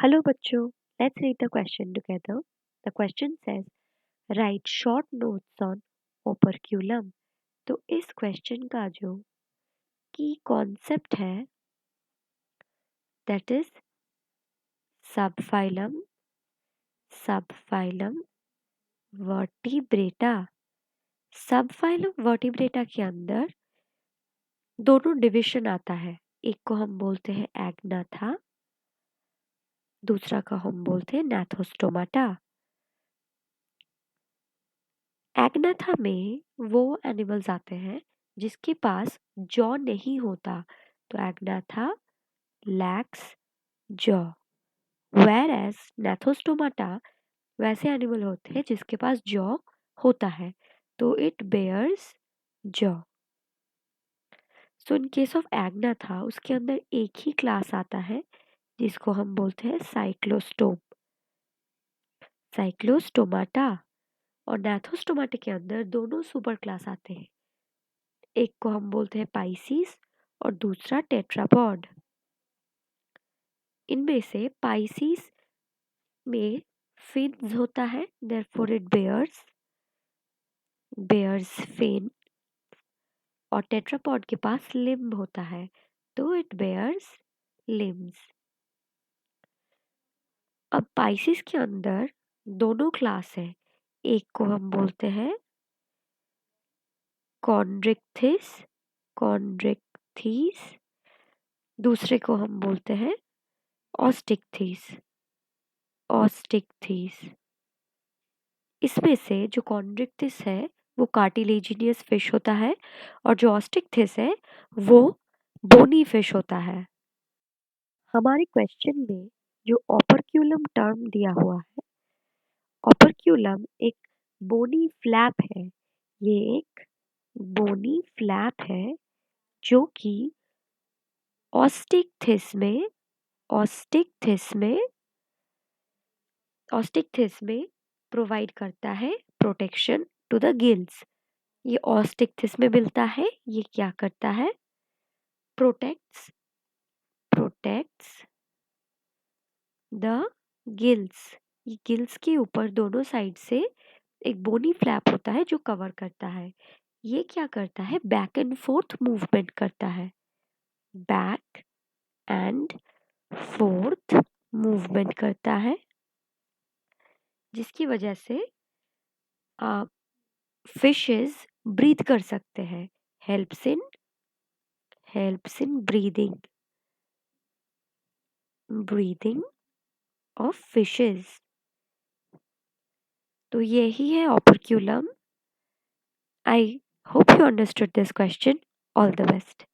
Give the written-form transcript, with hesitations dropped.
Hello bachcho, let's read the question together. The question says write short notes on operculum. तो इस question का जो की concept है that is subphylum subphylum vertebrata. Subphylum vertebrata के अंदर दोनों डिवीजन आता है। एक को हम बोलते हैं एग्नाथा, दूसरा का हम बोलते हैं नैथोस्टोमाटा। एग्नाथा में वो एनिमल्स आते हैं जिसके पास जॉ नहीं होता, तो एग्नाथा लैक्स जॉ। वेयर एज नैथोस्टोमाटा वैसे एनिमल होते हैं जिसके पास जॉ होता है, तो it bears jaw. So in case of agnatha उसके अंदर एक ही क्लास आता है जिसको हम बोलते हैं साइक्लोस्टोम, साइक्लोस्टोमाटा। और नैथोस्टोमाटा के अंदर दोनों सुपर क्लास आते हैं, एक को हम बोलते हैं पाइसिस और दूसरा टेट्रापॉड। इनमें से पाइसिस में फिन्स होता है, देयरफॉर इट बेयर्स फिन। और टेट्रापॉड के पास लिम्ब होता है, तो इट बेयर्स लिम्स। अब पाइसिस के अंदर दोनों क्लास है, एक को हम बोलते हैं कॉन्ड्रिक्थिस कॉन्ड्रिक्थिस, दूसरे को हम बोलते हैं ऑस्टिक्थिस ऑस्टिक्थिस। इसमें से जो कॉन्ड्रिक्थिस है वो कार्टिलेजिनियस फिश होता है और जो ऑस्टिक्थिस है वो बोनी फिश होता है। हमारे क्वेश्चन में जो ओपर्क्यूलम टर्म दिया हुआ है, ओपर्क्यूलम एक बोनी फ्लैप है। ये एक बोनी फ्लैप है जो कि ऑस्टिक्थिस में ऑस्टिक्थिस में ऑस्टिक्थिस में प्रोवाइड करता है प्रोटेक्शन टू द गिल्स। ये ऑस्टिक्थिस में मिलता है, ये क्या करता है, प्रोटेक्ट्स प्रोटेक्ट्स द गिल्स। ये गिल्स के ऊपर दोनों साइड से एक बोनी फ्लैप होता है जो कवर करता है। ये क्या करता है, बैक एंड फोर्थ मूवमेंट करता है, बैक एंड फोर्थ मूवमेंट करता है, जिसकी वजह से फिशेस ब्रीथ कर सकते हैं। Helps in breathing of fishes. तो यही है operculum. I hope you understood this question. All the best.